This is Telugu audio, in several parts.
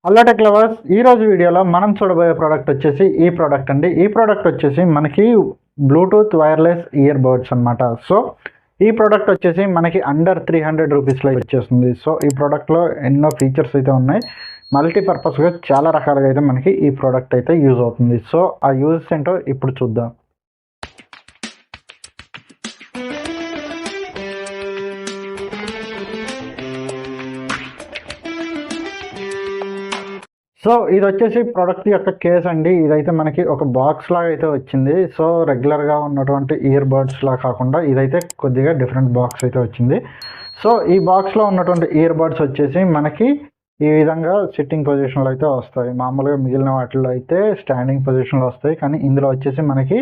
హలో టెక్ లవర్స్, ఈరోజు వీడియోలో మనం చూడబోయే ప్రోడక్ట్ వచ్చేసి ఈ ప్రోడక్ట్ అండి. ఈ ప్రోడక్ట్ వచ్చేసి మనకి బ్లూటూత్ వైర్లెస్ ఇయర్ బడ్స్ అనమాట. సో ఈ ప్రోడక్ట్ వచ్చేసి మనకి అండర్ 300 రూపీస్లో వచ్చేస్తుంది. సో ఈ ప్రోడక్ట్లో ఎన్నో ఫీచర్స్ అయితే ఉన్నాయి. మల్టీపర్పస్గా చాలా రకాలుగా అయితే మనకి ఈ ప్రోడక్ట్ అయితే యూజ్ అవుతుంది. సో ఆ యూజెస్ ఏంటో ఇప్పుడు చూద్దాం. సో ఇది వచ్చేసి ప్రోడక్ట్ యొక్క కేస్ అండి. ఇదైతే మనకి ఒక బాక్స్ లాగా అయితే వచ్చింది. సో రెగ్యులర్గా ఉన్నటువంటి ఇయర్ బడ్స్ లా కాకుండా ఇదైతే కొద్దిగా డిఫరెంట్ బాక్స్ అయితే వచ్చింది. సో ఈ బాక్స్లో ఉన్నటువంటి ఇయర్ బడ్స్ వచ్చేసి మనకి ఈ విధంగా సిట్టింగ్ పొజిషన్లో అయితే వస్తాయి. మామూలుగా మిగిలిన వాటిలో అయితే స్టాండింగ్ పొజిషన్లో వస్తాయి, కానీ ఇందులో వచ్చేసి మనకి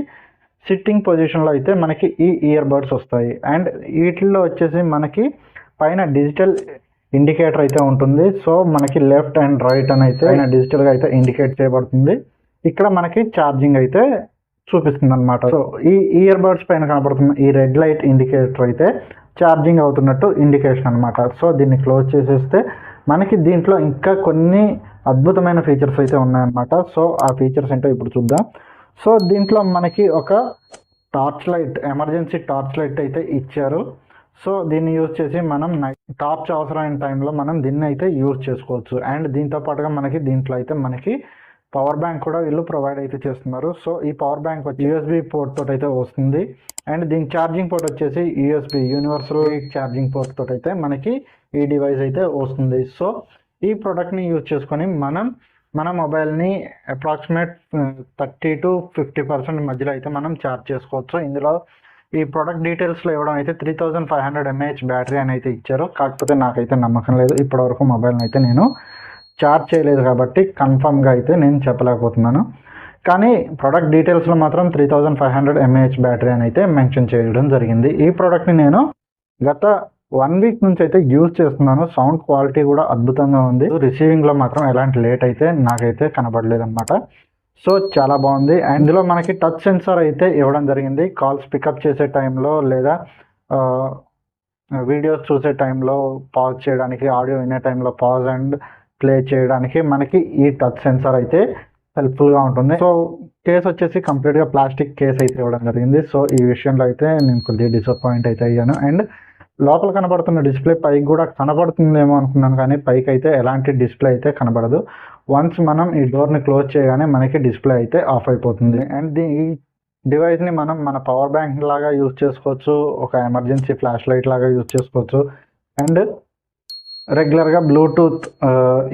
సిట్టింగ్ పొజిషన్లో అయితే మనకి ఈ ఇయర్ బడ్స్ వస్తాయి. అండ్ వీటిల్లో వచ్చేసి మనకి పైన డిజిటల్ ఇండికేటర్ అయితే ఉంటుంది. సో మనకి లెఫ్ట్ అండ్ రైట్ అని అయితే డిజిటల్గా అయితే ఇండికేట్ చేయబడుతుంది. ఇక్కడ మనకి ఛార్జింగ్ అయితే చూపిస్తుంది అనమాట. సో ఈ ఇయర్ బడ్స్ పైన కనబడుతున్న ఈ రెడ్ లైట్ ఇండికేటర్ అయితే ఛార్జింగ్ అవుతున్నట్టు ఇండికేషన్ అనమాట. సో దీన్ని క్లోజ్ చేసేస్తే మనకి దీంట్లో ఇంకా కొన్ని అద్భుతమైన ఫీచర్స్ అయితే ఉన్నాయన్నమాట. సో ఆ ఫీచర్స్ ఏంటో ఇప్పుడు చూద్దాం. సో దీంట్లో మనకి ఒక torch light, emergency torch light అయితే ఇచ్చారు. సో దీన్ని యూజ్ చేసి మనం టార్చ్ అవసరమైన టైంలో మనం దీన్ని అయితే యూజ్ చేసుకోవచ్చు. అండ్ దీంతో పాటుగా మనకి దీంట్లో అయితే మనకి పవర్ బ్యాంక్ కూడా వీళ్ళు ప్రొవైడ్ అయితే చేస్తున్నారు. సో ఈ పవర్ బ్యాంక్ వచ్చి యూఎస్బి పోర్ట్ తోటి అయితే వస్తుంది. అండ్ దీని ఛార్జింగ్ పోర్ట్ వచ్చేసి యూఎస్బి యూనివర్సల్ ఛార్జింగ్ పోర్ట్ తోటి అయితే మనకి ఈ డివైస్ అయితే వస్తుంది. సో ఈ ప్రోడక్ట్ని యూజ్ చేసుకొని మన మొబైల్ని అప్రాక్సిమేట్ 30 to 50% మధ్యలో అయితే మనం ఛార్జ్ చేసుకోవచ్చు. ఇందులో ఈ ప్రోడక్ట్ డీటెయిల్స్లో ఇవ్వడం అయితే 3500 mAh బ్యాటరీ అని అయితే ఇచ్చారు. కాకపోతే నాకైతే నమ్మకం లేదు. ఇప్పటివరకు మొబైల్ని అయితే నేను ఛార్జ్ చేయలేదు కాబట్టి కన్ఫర్మ్గా అయితే నేను చెప్పలేకపోతున్నాను. కానీ ప్రోడక్ట్ డీటెయిల్స్లో మాత్రం 3500 mAh బ్యాటరీ అని అయితే మెన్షన్ చేయడం జరిగింది. ఈ ప్రోడక్ట్ని నేను గత 1 week నుంచి అయితే యూజ్ చేస్తున్నాను. సౌండ్ క్వాలిటీ కూడా అద్భుతంగా ఉంది. రిసీవింగ్లో మాత్రం ఎలాంటి లేట్ అయితే నాకైతే కనబడలేదు అనమాట. సో చాలా బాగుంది. అండ్ ఇందులో మనకి టచ్ సెన్సార్ అయితే ఇవ్వడం జరిగింది. కాల్స్ పికప్ చేసే టైంలో లేదా వీడియోస్ చూసే టైంలో పాజ్ చేయడానికి, ఆడియో వినే టైంలో పాజ్ అండ్ ప్లే చేయడానికి మనకి ఈ టచ్ సెన్సార్ అయితే హెల్ప్ఫుల్గా ఉంటుంది. సో కేస్ వచ్చేసి కంప్లీట్గా ప్లాస్టిక్ కేస్ అయితే ఇవ్వడం జరిగింది. సో ఈ విషయంలో అయితే నేను కొద్దిగా డిసప్పాయింట్ అయితే అయ్యాను. అండ్ లోపల కనబడుతున్న డిస్ప్లే పైకి కూడా కనబడుతుందేమో అనుకున్నాను, కానీ పైకి అయితే ఎలాంటి డిస్ప్లే అయితే కనబడదు. వన్స్ మనం ఈ డోర్ని క్లోజ్ చేయగానే మనకి డిస్ప్లే అయితే ఆఫ్ అయిపోతుంది. అండ్ ఈ డివైస్ని మనం మన పవర్ బ్యాంక్ లాగా యూజ్ చేసుకోవచ్చు, ఒక ఎమర్జెన్సీ ఫ్లాష్ లైట్ లాగా యూజ్ చేసుకోవచ్చు, అండ్ రెగ్యులర్గా బ్లూటూత్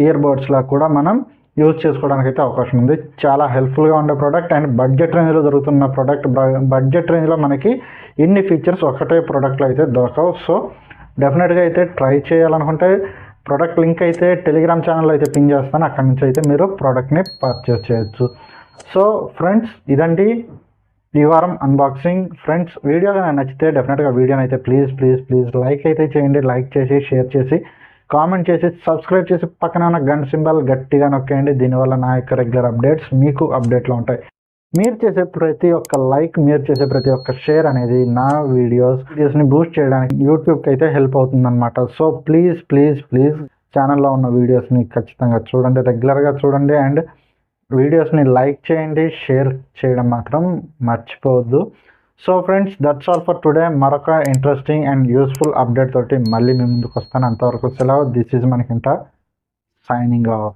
ఇయర్ బడ్స్ లాగా కూడా మనం యూజ్ చేసుకోవడానికి అయితే అవకాశం ఉంది. చాలా హెల్ప్ఫుల్గా ఉండే ప్రోడక్ట్ అండ్ బడ్జెట్ రేంజ్లో దొరుకుతున్న ప్రోడక్ట్. బడ్జెట్ రేంజ్లో మనకి ఇన్ని ఫీచర్స్ ఒకటే ప్రోడక్ట్లో అయితే దొరకవు. సో డెఫినెట్గా అయితే ట్రై చేయాలనుకుంటే ప్రోడక్ట్ లింక్ అయితే టెలిగ్రామ్ ఛానల్లో అయితే పిన్ చేస్తాను. అక్కడి నుంచి అయితే మీరు ప్రోడక్ట్ని పర్చేస్ చేయొచ్చు. సో ఫ్రెండ్స్, ఇదండి ఈ వారం అన్బాక్సింగ్. ఫ్రెండ్స్, వీడియో నచ్చితే డెఫినెట్గా వీడియోని అయితే ప్లీజ్ లైక్ అయితే చేయండి. లైక్ చేసి షేర్ చేసి కామెంట్ చేసి సబ్స్క్రైబ్ చేసి పక్కన ఉన్న గంట సింబల్ గట్టిగా నొక్కేయండి. దీనివల్ల నా యొక్క రెగ్యులర్ అప్డేట్స్ మీకు అప్డేట్లో ఉంటాయి. మీరు చేసే ప్రతి ఒక్క లైక్, మీరు చేసే ప్రతి ఒక్క షేర్ అనేది నా వీడియోస్ని బూస్ట్ చేయడానికి యూట్యూబ్కి అయితే హెల్ప్ అవుతుందన్నమాట. సో ప్లీజ్ ఛానల్లో ఉన్న వీడియోస్ని ఖచ్చితంగా చూడండి, రెగ్యులర్గా చూడండి. అండ్ వీడియోస్ని లైక్ చేయండి, షేర్ చేయడం మాత్రం మర్చిపోవద్దు. So friends, that's all for today. మరొక ఇంట్రెస్టింగ్ అండ్ యూస్ఫుల్ అప్డేట్ తోటి మళ్ళీ మీ ముందుకు వస్తాను. అంతవరకు సెలవు. దిస్ ఈజ్ మనకింట సైనింగ్ ఆఫ్.